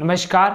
नमस्कार।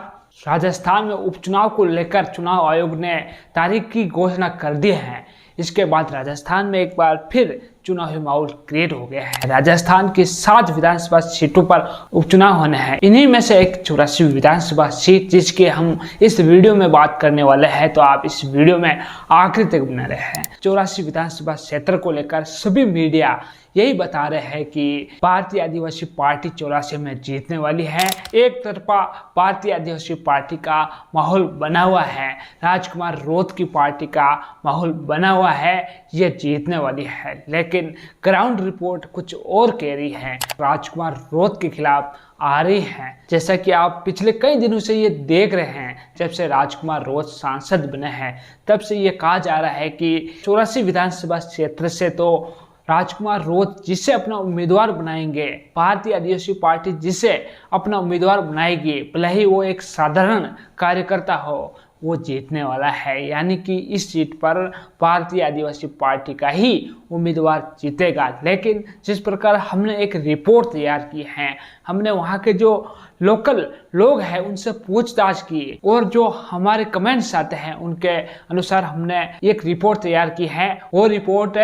राजस्थान में उपचुनाव को लेकर चुनाव आयोग ने तारीख की घोषणा कर दी है। इसके बाद राजस्थान में एक बार फिर चुनावी माहौल क्रिएट हो गया है। राजस्थान की 7 विधानसभा सीटों पर उपचुनाव होने हैं। इन्हीं में से एक 84 विधानसभा सीट जिसके हम इस वीडियो में बात करने वाले हैं, तो आप इस वीडियो में आखिर तक बने रहे हैं। 84 विधानसभा क्षेत्र को लेकर सभी मीडिया यही बता रहे हैं कि भारतीय आदिवासी पार्टी 84 में जीतने वाली है। एक तरफा भारतीय आदिवासी पार्टी का माहौल बना हुआ है, राजकुमार रोत की पार्टी का माहौल बना हुआ है, ये जीतने वाली है। लेकिन ग्राउंड रिपोर्ट कुछ और कह रही है, राजकुमार रोत के खिलाफ आ रही है। जैसा कि आप पिछले कई दिनों से ये देख रहे हैं, जब से राजकुमार रोत सांसद बने हैं तब से ये कहा जा रहा है कि 84 विधानसभा क्षेत्र से तो राजकुमार रोत जिसे अपना उम्मीदवार बनाएंगे, भारतीय आदिवासी पार्टी जिसे अपना उम्मीदवार बनाएगी, भले ही वो एक साधारण कार्यकर्ता हो, वो जीतने वाला है। यानी कि इस सीट पर भारतीय आदिवासी पार्टी का ही उम्मीदवार जीतेगा। लेकिन जिस प्रकार हमने एक रिपोर्ट तैयार की है, हमने वहाँ के जो लोकल लोग हैं उनसे पूछताछ की और जो हमारे कमेंट्स आते हैं उनके अनुसार हमने एक रिपोर्ट तैयार की है। वो रिपोर्ट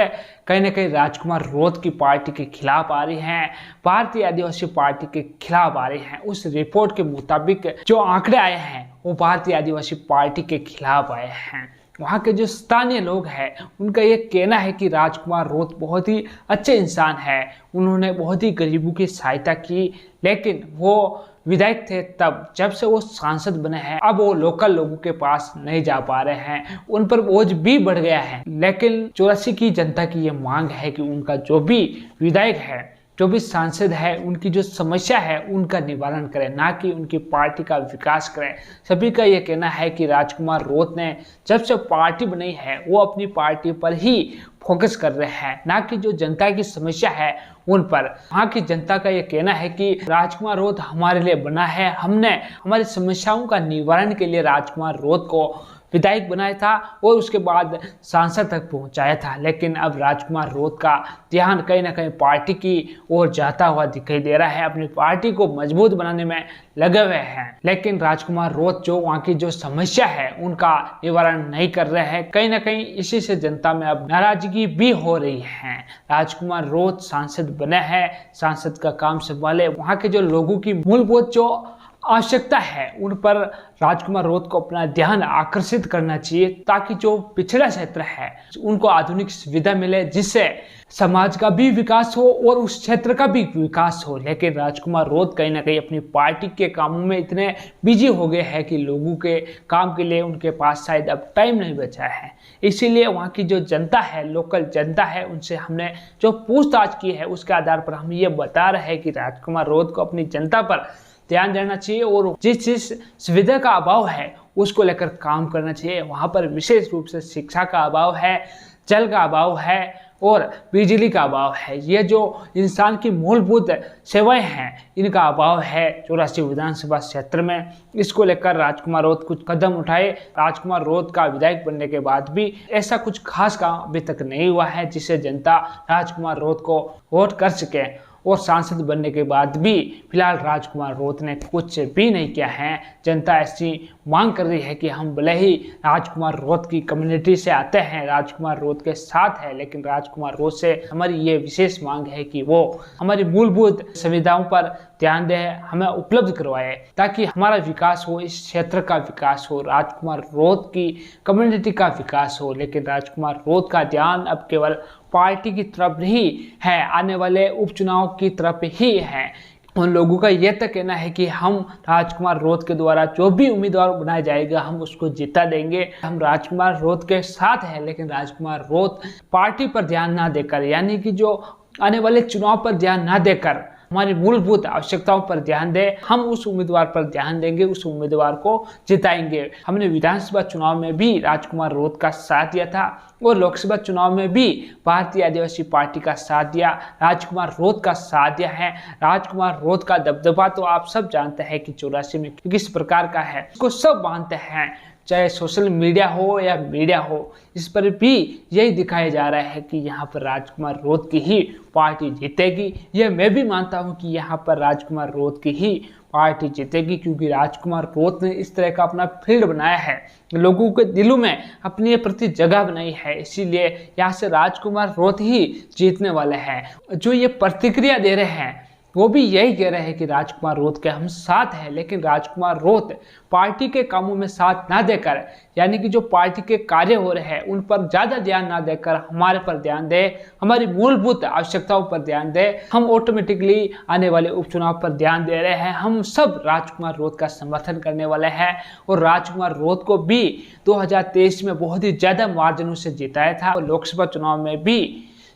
कहीं ना कहीं राजकुमार रोत की पार्टी के खिलाफ आ रही है, भारतीय आदिवासी पार्टी के खिलाफ आ रही है। उस रिपोर्ट के मुताबिक जो आंकड़े आए हैं वो भारतीय आदिवासी पार्टी के खिलाफ आए हैं। वहाँ के जो स्थानीय लोग हैं उनका ये कहना है कि राजकुमार रोत बहुत ही अच्छे इंसान है, उन्होंने बहुत ही गरीबों की सहायता की। लेकिन वो विधायक थे तब, जब से वो सांसद बने हैं अब वो लोकल लोगों के पास नहीं जा पा रहे हैं, उन पर बोझ भी बढ़ गया है। लेकिन 84 की जनता की ये मांग है कि उनका जो भी विधायक है, जो भी सांसद है, उनकी जो समस्या है उनका निवारण करें, ना कि उनकी पार्टी का विकास करें। सभी का ये कहना है कि राजकुमार रोत ने जब से पार्टी बनाई है वो अपनी पार्टी पर ही फोकस कर रहे हैं, ना कि जो जनता की समस्या है उन पर। वहाँ की जनता का ये कहना है कि राजकुमार रोत हमारे लिए बना है, हमने हमारी समस्याओं का निवारण के लिए राजकुमार रोत को विधायक बनाया था और उसके बाद सांसद तक पहुंचाया था। लेकिन अब राजकुमार रोत का ध्यान कहीं ना कहीं पार्टी की ओर जाता हुआ दिखाई दे रहा है, अपनी पार्टी को मजबूत बनाने में लगे हुए हैं। लेकिन राजकुमार रोत जो वहाँ की जो समस्या है उनका निवारण नहीं कर रहे हैं। कहीं ना कहीं इसी से जनता में अब नाराजगी भी हो रही है। राजकुमार रोत सांसद बने हैं, सांसद का काम संभाले, वहाँ के जो लोगों की मूलभूत जो आवश्यकता है उन पर राजकुमार रोत को अपना ध्यान आकर्षित करना चाहिए, ताकि जो पिछड़ा क्षेत्र है उनको आधुनिक सुविधा मिले, जिससे समाज का भी विकास हो और उस क्षेत्र का भी विकास हो। लेकिन राजकुमार रोत कहीं ना कहीं अपनी पार्टी के कामों में इतने बिजी हो गए हैं कि लोगों के काम के लिए उनके पास शायद अब टाइम नहीं बचा है। इसीलिए वहाँ की जो जनता है, लोकल जनता है, उनसे हमने जो पूछताछ की है उसके आधार पर हम ये बता रहे हैं कि राजकुमार रोत को अपनी जनता पर ध्यान देना चाहिए और जिस सुविधा का अभाव है उसको लेकर काम करना चाहिए। वहाँ पर विशेष रूप से शिक्षा का अभाव है, जल का अभाव है और बिजली का अभाव है। ये जो इंसान की मूलभूत सेवाएं हैं इनका अभाव है 84 विधानसभा क्षेत्र में। इसको लेकर राजकुमार रोत कुछ कदम उठाए। राजकुमार रोत का विधायक बनने के बाद भी ऐसा कुछ खास काम अभी तक नहीं हुआ है जिससे जनता राजकुमार रोत को वोट कर सके। और सांसद बनने के बाद भी फिलहाल राजकुमार रोत ने कुछ भी नहीं किया है। जनता ऐसी मांग कर रही है कि हम भले ही राजकुमार रोत की कम्युनिटी से आते हैं, राजकुमार रोत के साथ है, लेकिन राजकुमार रोत से हमारी ये विशेष मांग है कि वो हमारी मूलभूत सुविधाओं पर ध्यान दे, हमें उपलब्ध करवाए, ताकि हमारा विकास हो, इस क्षेत्र का विकास हो, राजकुमार रोत की कम्युनिटी का विकास हो। लेकिन राजकुमार रोत का ध्यान अब केवल पार्टी की तरफ ही है, आने वाले उपचुनाव की तरफ ही है। उन लोगों का यह तक कहना है कि हम राजकुमार रोत के द्वारा जो भी उम्मीदवार बनाया जाएगा हम उसको जिता देंगे, हम राजकुमार रोत के साथ हैं। लेकिन राजकुमार रोत पार्टी पर ध्यान ना देकर, यानी कि जो आने वाले चुनाव पर ध्यान ना देकर हमारी मूलभूत आवश्यकताओं पर ध्यान दें, हम उस उम्मीदवार पर ध्यान देंगे, उस उम्मीदवार को जिताएंगे। हमने विधानसभा चुनाव में भी राजकुमार रोत का साथ दिया था और लोकसभा चुनाव में भी भारतीय आदिवासी पार्टी का साथ दिया, राजकुमार रोत का साथ दिया है। राजकुमार रोत का दबदबा तो आप सब जानते हैं कि 84 में किस प्रकार का है, इसको सब मानते हैं। चाहे सोशल मीडिया हो या मीडिया हो, इस पर भी यही दिखाया जा रहा है कि यहाँ पर राजकुमार रोत की ही पार्टी जीतेगी। यह मैं भी मानता हूँ कि यहाँ पर राजकुमार रोत की ही पार्टी जीतेगी, क्योंकि राजकुमार रोत ने इस तरह का अपना फील्ड बनाया है, लोगों के दिलों में अपने प्रति जगह बनाई है। इसीलिए यहाँ से राजकुमार रोत ही जीतने वाले हैं। जो ये प्रतिक्रिया दे रहे हैं वो भी यही कह रहे हैं कि राजकुमार रोत के हम साथ हैं, लेकिन राजकुमार रोत पार्टी के कामों में साथ ना देकर, यानी कि जो पार्टी के कार्य हो रहे हैं उन पर ज़्यादा ध्यान ना देकर हमारे पर ध्यान दे, हमारी मूलभूत आवश्यकताओं पर ध्यान दे, हम ऑटोमेटिकली आने वाले उपचुनाव पर ध्यान दे रहे हैं। हम सब राजकुमार रोत का समर्थन करने वाले हैं और राजकुमार रोत को भी 2023 में बहुत ही ज़्यादा मार्जिनों से जिताया था और लोकसभा चुनाव में भी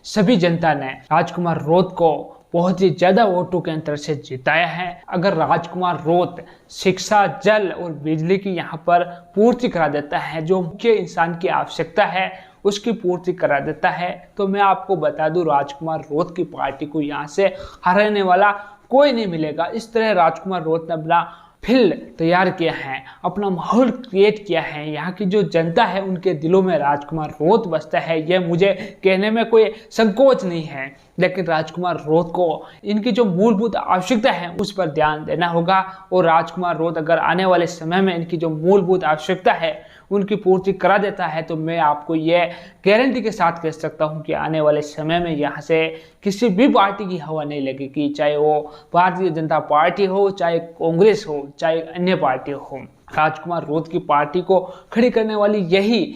सभी जनता ने राजकुमार रोत को बहुत ही ज़्यादा वोटों के अंतर से जिताया है। अगर राजकुमार रोत शिक्षा, जल और बिजली की यहाँ पर पूर्ति करा देता है, जो मुख्य इंसान की आवश्यकता है उसकी पूर्ति करा देता है, तो मैं आपको बता दूं राजकुमार रोत की पार्टी को यहाँ से हराने वाला कोई नहीं मिलेगा। इस तरह राजकुमार रोत ने अपना फील्ड तैयार किया है, अपना माहौल क्रिएट किया है। यहाँ की जो जनता है उनके दिलों में राजकुमार रोत बसता है, यह मुझे कहने में कोई संकोच नहीं है। लेकिन राजकुमार रोत को इनकी जो मूलभूत आवश्यकता है उस पर ध्यान देना होगा और राजकुमार रोत अगर आने वाले समय में इनकी जो मूलभूत आवश्यकता है उनकी पूर्ति करा देता है तो मैं आपको यह गारंटी के साथ कह सकता हूं कि आने वाले समय में यहाँ से किसी भी पार्टी की हवा नहीं लगेगी, चाहे वो भारतीय जनता पार्टी हो, चाहे कांग्रेस हो, चाहे अन्य पार्टी हो। राजकुमार रोत की पार्टी को खड़ी करने वाली यही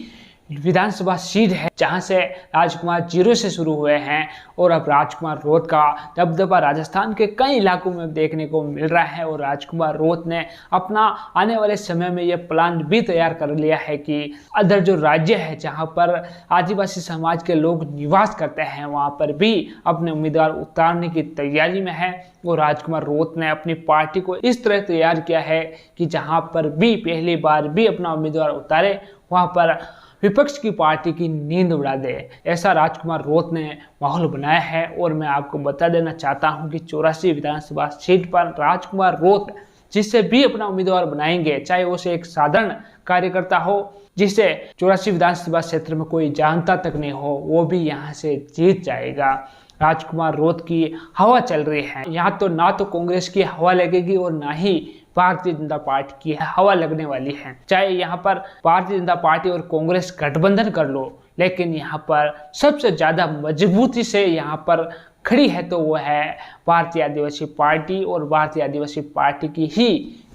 विधानसभा सीट है जहां से राजकुमार जीरो से शुरू हुए हैं और अब राजकुमार रोत का दबदबा राजस्थान के कई इलाकों में देखने को मिल रहा है। और राजकुमार रोत ने अपना आने वाले समय में यह प्लान भी तैयार कर लिया है कि अदर जो राज्य है जहां पर आदिवासी समाज के लोग निवास करते हैं वहां पर भी अपने उम्मीदवार उतारने की तैयारी में है। और राजकुमार रोत ने अपनी पार्टी को इस तरह तैयार किया है कि जहां पर भी पहली बार भी अपना उम्मीदवार उतारे वहां पर विपक्ष की पार्टी की नींद उड़ा दे, ऐसा राजकुमार रोत ने माहौल बनाया है। और मैं आपको बता देना चाहता हूं कि 84 विधानसभा सीट पर राजकुमार रोत जिससे भी अपना उम्मीदवार बनाएंगे, चाहे उसे एक साधारण कार्यकर्ता हो जिसे 84 विधानसभा क्षेत्र में कोई जानता तक नहीं हो, वो भी यहाँ से जीत जाएगा। राजकुमार रोत की हवा चल रही है यहाँ, तो ना तो कांग्रेस की हवा लगेगी और ना ही भारतीय जनता पार्टी की हवा लगने वाली है। चाहे यहाँ पर भारतीय जनता पार्टी और कांग्रेस गठबंधन कर लो, लेकिन यहाँ पर सबसे ज्यादा मजबूती से यहाँ पर खड़ी है तो वो है भारतीय आदिवासी पार्टी और भारतीय आदिवासी पार्टी की ही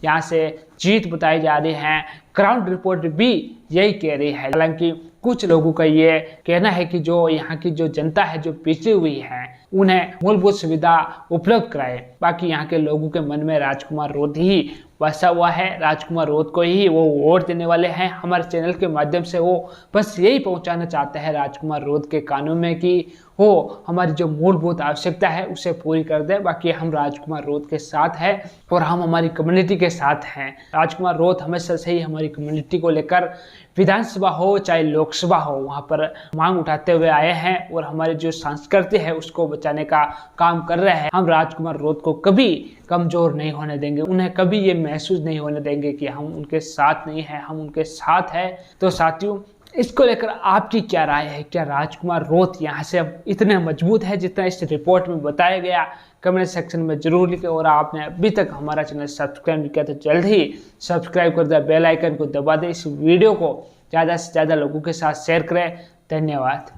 यहाँ से जीत बताई जा रही है। ग्राउंड रिपोर्ट भी यही कह रही है। हालांकि कुछ लोगों का ये कहना है कि जो यहाँ की जो जनता है जो पिछड़ी हुई है उन्हें मूलभूत सुविधा उपलब्ध कराए। बाकी यहाँ के लोगों के मन में राजकुमार रोत ही बसा हुआ है, राजकुमार रोत को ही वो वोट देने वाले हैं। हमारे चैनल के माध्यम से वो बस यही पहुंचाना चाहते हैं राजकुमार रोत के कानों में कि वो हमारी जो मूलभूत आवश्यकता है उसे पूरी कर दे। बाकी हम राजकुमार रोत के साथ हैं और हम हमारी कम्युनिटी के साथ हैं। राजकुमार रोत हमेशा से ही हमारी कम्युनिटी को लेकर विधानसभा हो चाहे लोकसभा हो वहाँ पर मांग उठाते हुए आए हैं और हमारी जो संस्कृति है उसको बचाने का काम कर रहे हैं। हम राजकुमार रोत को कभी कमजोर नहीं होने देंगे, उन्हें कभी ये महसूस नहीं होने देंगे कि हम उनके साथ नहीं हैं, हम उनके साथ हैं। तो साथियों, इसको लेकर आपकी क्या राय है? क्या राजकुमार रोत यहाँ से अब इतने मजबूत है जितना इस रिपोर्ट में बताया गया? कमेंट सेक्शन में जरूर लिखें। और आपने अभी तक हमारा चैनल सब्सक्राइब नहीं किया तो जल्द ही सब्सक्राइब कर दे, बेल आइकन को दबा दे, इस वीडियो को ज़्यादा से ज़्यादा लोगों के साथ शेयर करें। धन्यवाद।